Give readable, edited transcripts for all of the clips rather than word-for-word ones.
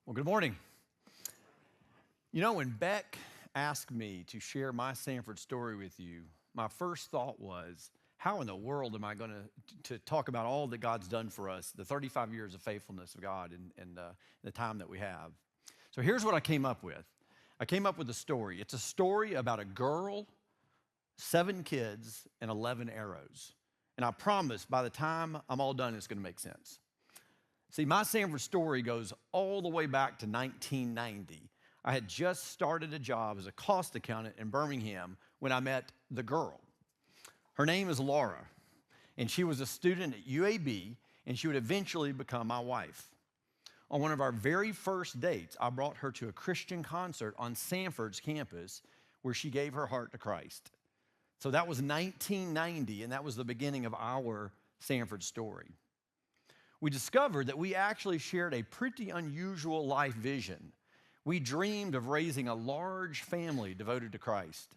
Well, good morning. You know, when Beck asked me to share my Sanford story with you, my first thought was, how in the world am I going to talk about all that God's done for us, the 35 years of faithfulness of God and the time that we have? So here's what I came up with. I came up with a story. It's a story about a girl, 7 kids, and 11 arrows. And I promise by the time I'm all done, it's going to make sense. See, my Sanford story goes all the way back to 1990. I had just started a job as a cost accountant in Birmingham when I met the girl. Her name is Laura, and she was a student at UAB, and she would eventually become my wife. On one of our very first dates, I brought her to a Christian concert on Sanford's campus where she gave her heart to Christ. So that was 1990, and that was the beginning of our Sanford story. We discovered that we actually shared a pretty unusual life vision. We dreamed of raising a large family devoted to Christ.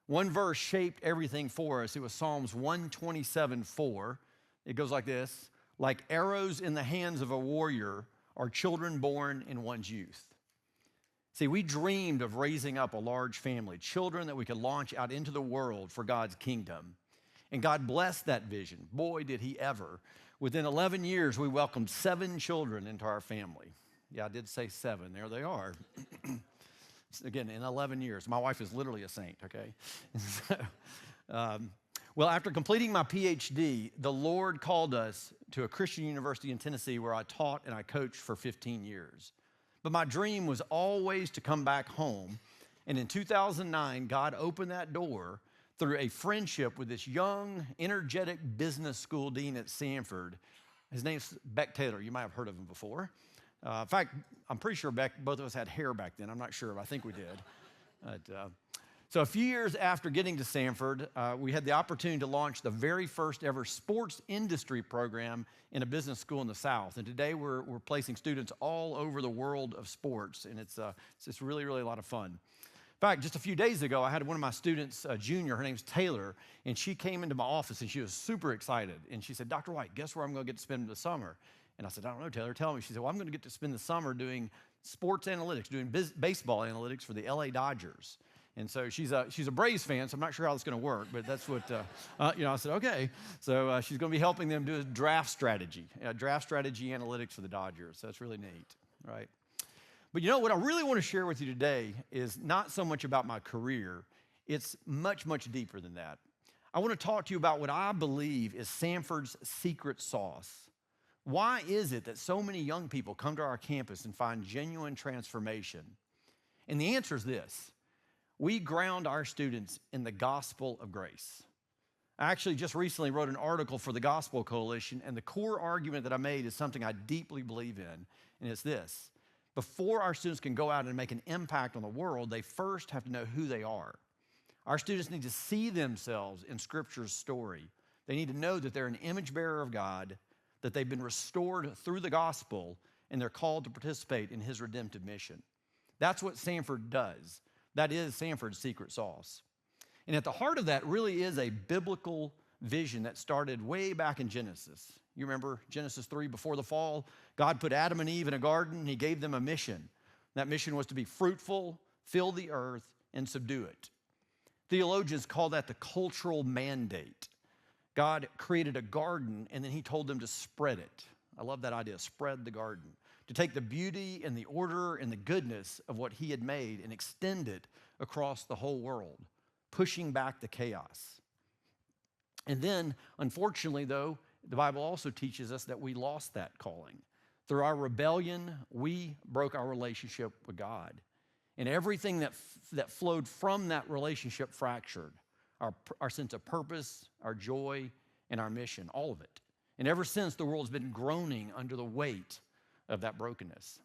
One verse shaped everything for us. It was Psalms 127:4. It goes like this: like arrows in the hands of a warrior are children born in one's youth. See, we dreamed of raising up a large family, children that we could launch out into the world for God's kingdom. And God blessed that vision. Boy, did he ever. Within 11 years, we welcomed 7 children into our family. Yeah, I did say 7. There they are. Again, in 11 years. My wife is literally a saint, okay? Well, after completing my Ph.D., the Lord called us to a Christian university in Tennessee where I taught and I coached for 15 years. But my dream was always to come back home. And in 2009, God opened that door through a friendship with this young, energetic business school dean at Sanford. His name's Beck Taylor. You might have heard of him before. In fact, I'm pretty sure both of us had hair back then. I'm not sure, but I think we did. So a few years after getting to Sanford, we had the opportunity to launch the very first ever sports industry program in a business school in the South. And today we're placing students all over the world of sports, and it's just really, really a lot of fun. In fact, just a few days ago, I had one of my students, a junior, her name's Taylor, and she came into my office and she was super excited. And she said, Dr. White, guess where I'm going to get to spend the summer? And I said, I don't know, Taylor, tell me. She said, well, I'm going to get to spend the summer doing sports analytics, doing baseball analytics for the LA Dodgers. And so she's a Braves fan, so I'm not sure how it's going to work, but that's what, I said, okay. So she's going to be helping them do a draft strategy analytics for the Dodgers. So that's really neat, right? But you know, what I really want to share with you today is not so much about my career. It's much, much deeper than that. I want to talk to you about what I believe is Sanford's secret sauce. Why is it that so many young people come to our campus and find genuine transformation? And the answer is this: we ground our students in the gospel of grace. I actually just recently wrote an article for the Gospel Coalition, and the core argument that I made is something I deeply believe in, and it's this: before our students can go out and make an impact on the world, they first have to know who they are. Our students need to see themselves in Scripture's story. They need to know that they're an image bearer of God, that they've been restored through the gospel, and they're called to participate in his redemptive mission. That's what Sanford does. That is Sanford's secret sauce. And at the heart of that really is a biblical vision that started way back in Genesis. You remember Genesis 3, before the fall, God put Adam and Eve in a garden, and he gave them a mission. That mission was to be fruitful, fill the earth, and subdue it. Theologians call that the cultural mandate. God created a garden, and then he told them to spread it. I love that idea, spread the garden. To take the beauty and the order and the goodness of what he had made and extend it across the whole world, pushing back the chaos. And then, unfortunately, though, the Bible also teaches us that we lost that calling. Through our rebellion, we broke our relationship with God. And everything that flowed from that relationship fractured. Our sense of purpose, our joy, and our mission, all of it. And ever since, the world's been groaning under the weight of that brokenness.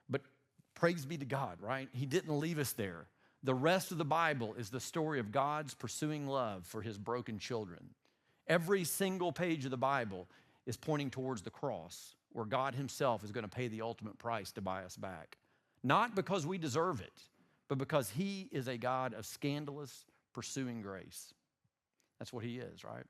But praise be to God, right? He didn't leave us there. The rest of the Bible is the story of God's pursuing love for his broken children. Every single page of the Bible is pointing towards the cross, where God himself is going to pay the ultimate price to buy us back. Not because we deserve it, but because he is a God of scandalous, pursuing grace. That's what he is, right?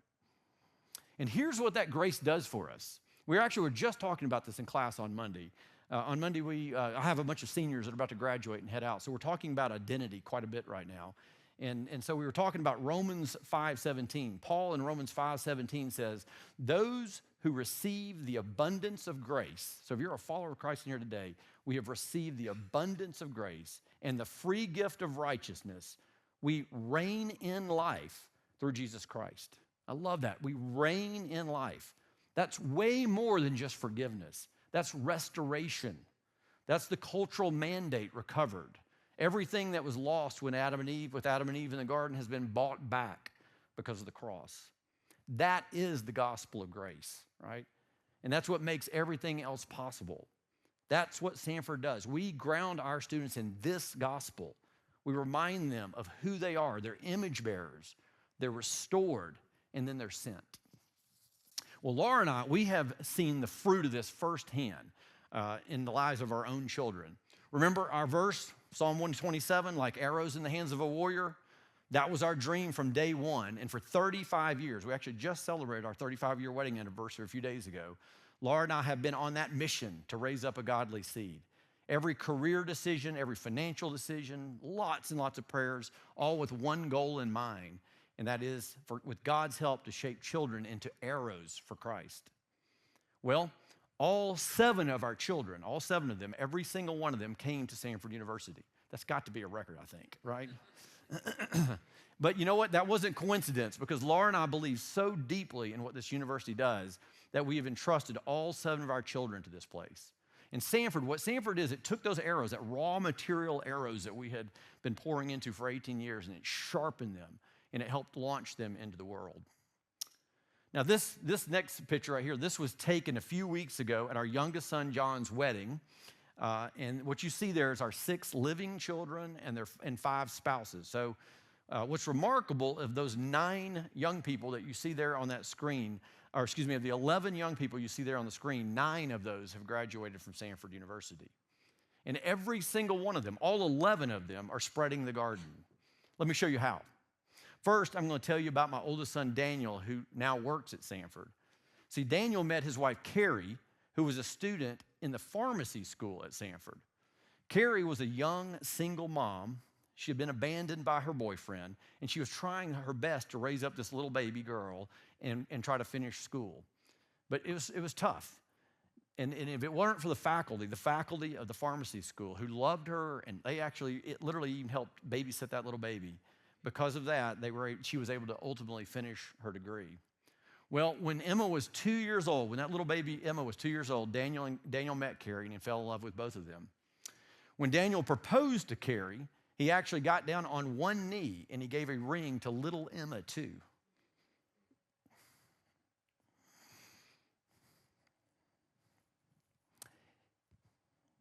And here's what that grace does for us. We were just talking about this in class on Monday. On Monday, I have a bunch of seniors that are about to graduate and head out. So we're talking about identity quite a bit right now. And so we were talking about Romans 5:17. Paul in Romans 5:17 says, those who receive the abundance of grace. So if you're a follower of Christ in here today, we have received the abundance of grace and the free gift of righteousness. We reign in life through Jesus Christ. I love that. We reign in life. That's way more than just forgiveness. That's restoration. That's the cultural mandate recovered. Everything that was lost with Adam and Eve in the garden has been bought back because of the cross. That is the gospel of grace, right? And that's what makes everything else possible. That's what Sanford does. We ground our students in this gospel. We remind them of who they are. They're image bearers. They're restored, and then they're sent. Well, Laura and I, we have seen the fruit of this firsthand in the lives of our own children. Remember our verse, Psalm 127, like arrows in the hands of a warrior? That was our dream from day one. And for 35 years, we actually just celebrated our 35-year wedding anniversary a few days ago. Laura and I have been on that mission to raise up a godly seed. Every career decision, every financial decision, lots and lots of prayers, all with one goal in mind, and that is, with God's help, to shape children into arrows for Christ. Well, all 7 of our children, all 7 of them, every single one of them came to Sanford University. That's got to be a record, I think, right? But you know what? That wasn't coincidence, because Laura and I believe so deeply in what this university does that we have entrusted all 7 of our children to this place. And Sanford, what Sanford is, it took those arrows, that raw material arrows that we had been pouring into for 18 years, and it sharpened them, and it helped launch them into the world. Now, this next picture right here, this was taken a few weeks ago at our youngest son, John's wedding. And what you see there is our 6 living children and 5 spouses. So what's remarkable of those 9 young people that you see there on that screen, or excuse me, of the 11 young people you see there on the screen, 9 of those have graduated from Sanford University. And every single one of them, all 11 of them, are spreading the garden. Let me show you how. First, I'm going to tell you about my oldest son, Daniel, who now works at Sanford. See, Daniel met his wife, Carrie, who was a student in the pharmacy school at Sanford. Carrie was a young, single mom. She had been abandoned by her boyfriend, and she was trying her best to raise up this little baby girl and try to finish school. But it was tough. And if it weren't for the faculty of the pharmacy school who loved her, and it literally even helped babysit that little baby, because of that, she was able to ultimately finish her degree. Well, when Emma was 2 years old, when that little baby Emma was 2 years old, Daniel met Carrie and fell in love with both of them. When Daniel proposed to Carrie, he actually got down on one knee and he gave a ring to little Emma too.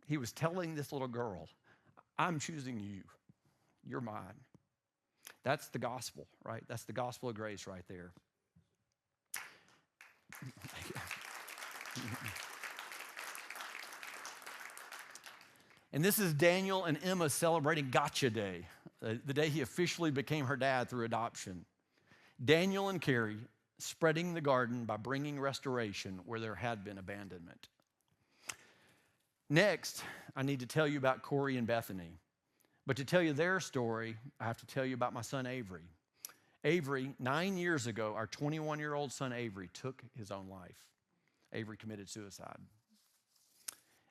He was telling this little girl, I'm choosing you. You're mine. That's the gospel, right? That's the gospel of grace right there. And this is Daniel and Emma celebrating Gotcha Day, the day he officially became her dad through adoption. Daniel and Carrie spreading the garden by bringing restoration where there had been abandonment. Next, I need to tell you about Corey and Bethany. But to tell you their story, I have to tell you about my son, Avery. Avery, 9 years ago, our 21-year-old son, Avery, took his own life. Avery committed suicide.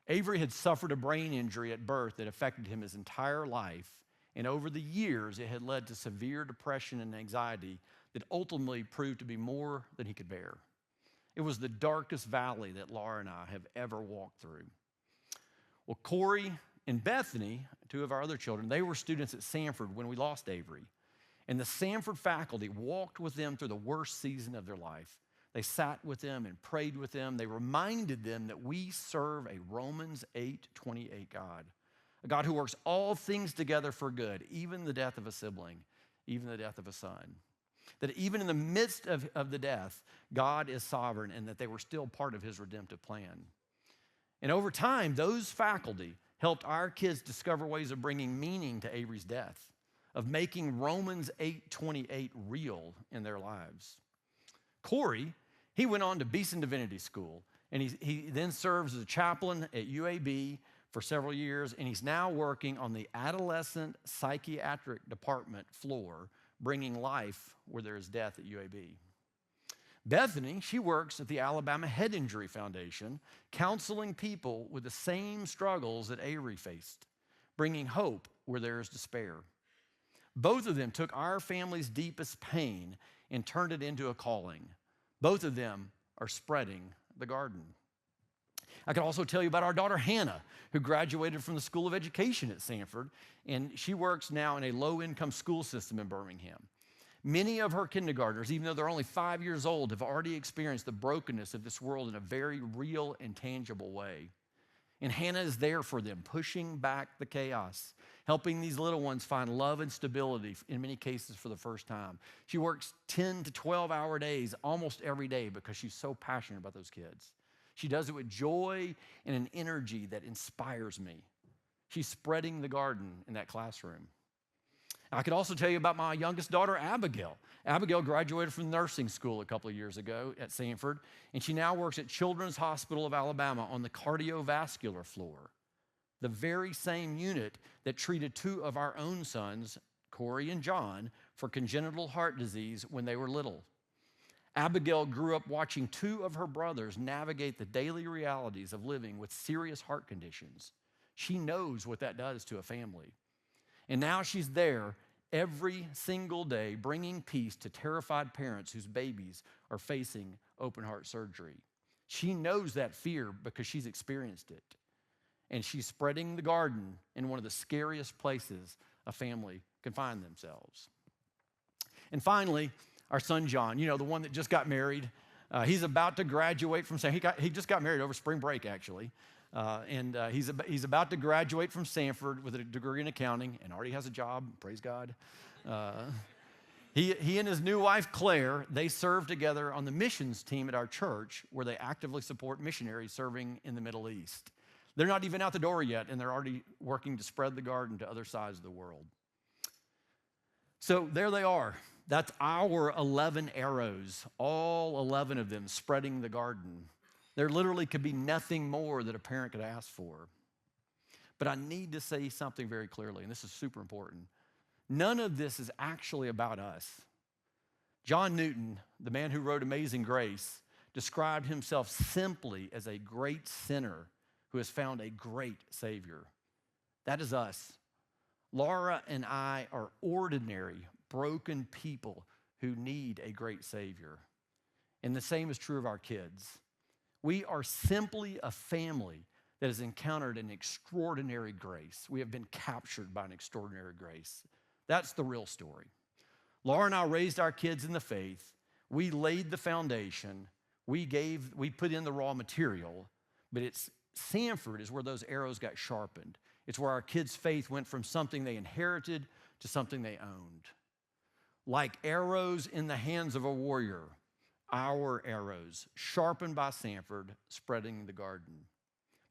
Avery had suffered a brain injury at birth that affected him his entire life, and over the years, it had led to severe depression and anxiety that ultimately proved to be more than he could bear. It was the darkest valley that Laura and I have ever walked through. Well, Corey and Bethany, 2 of our other children, they were students at Sanford when we lost Avery. And the Sanford faculty walked with them through the worst season of their life. They sat with them and prayed with them. They reminded them that we serve a Romans 8:28 God, a God who works all things together for good, even the death of a sibling, even the death of a son. That even in the midst of the death, God is sovereign, and that they were still part of his redemptive plan. And over time, those faculty helped our kids discover ways of bringing meaning to Avery's death, of making Romans 8:28 real in their lives. Corey, he went on to Beeson Divinity School. And he then serves as a chaplain at UAB for several years, and he's now working on the adolescent psychiatric department floor, bringing life where there is death at UAB. Bethany, she works at the Alabama Head Injury Foundation, counseling people with the same struggles that Avery faced, bringing hope where there is despair. Both of them took our family's deepest pain and turned it into a calling. Both of them are spreading the garden. I could also tell you about our daughter Hannah, who graduated from the School of Education at Sanford, and she works now in a low-income school system in Birmingham. Many of her kindergartners, even though they're only 5 years old, have already experienced the brokenness of this world in a very real and tangible way. And Hannah is there for them, pushing back the chaos, helping these little ones find love and stability, in many cases for the first time. She works 10 to 12-hour days almost every day because she's so passionate about those kids. She does it with joy and an energy that inspires me. She's spreading the garden in that classroom. I could also tell you about my youngest daughter, Abigail. Abigail graduated from nursing school a couple of years ago at Sanford, and she now works at Children's Hospital of Alabama on the cardiovascular floor, the very same unit that treated two of our own sons, Corey and John, for congenital heart disease when they were little. Abigail grew up watching two of her brothers navigate the daily realities of living with serious heart conditions. She knows what that does to a family. And now she's there every single day bringing peace to terrified parents whose babies are facing open heart surgery. She knows that fear because she's experienced it. And she's spreading the garden in one of the scariest places a family can find themselves. And finally, our son John, the one that just got married. He's about to graduate from Sanford. He just got married over spring break, actually. He's about to graduate from Sanford with a degree in accounting and already has a job, praise God. He and his new wife, Claire, they serve together on the missions team at our church where they actively support missionaries serving in the Middle East. They're not even out the door yet, and they're already working to spread the garden to other sides of the world. So there they are. That's our 11 arrows, all 11 of them spreading the garden. There literally could be nothing more that a parent could ask for. But I need to say something very clearly, and this is super important. None of this is actually about us. John Newton, the man who wrote Amazing Grace, described himself simply as a great sinner who has found a great Savior. That is us. Laura and I are ordinary, broken people who need a great Savior. And the same is true of our kids. We are simply a family that has encountered an extraordinary grace. We have been captured by an extraordinary grace. That's the real story. Laura and I raised our kids in the faith. We laid the foundation. We put in the raw material, but Sanford is where those arrows got sharpened. It's where our kids' faith went from something they inherited to something they owned. Like arrows in the hands of a warrior, our arrows, sharpened by Sanford, spreading the garden.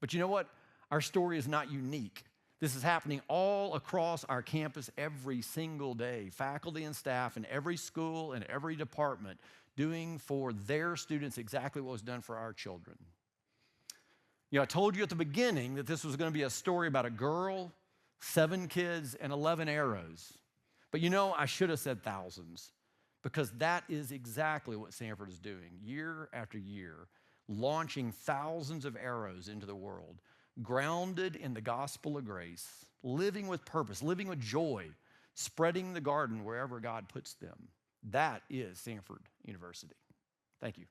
But you know what? Our story is not unique. This is happening all across our campus every single day. Faculty and staff in every school and every department doing for their students exactly what was done for our children. I told you at the beginning that this was going to be a story about a girl, 7 kids, and 11 arrows. But I should have said thousands, because that is exactly what Sanford is doing year after year, launching thousands of arrows into the world, grounded in the gospel of grace, living with purpose, living with joy, spreading the garden wherever God puts them. That is Sanford University. Thank you.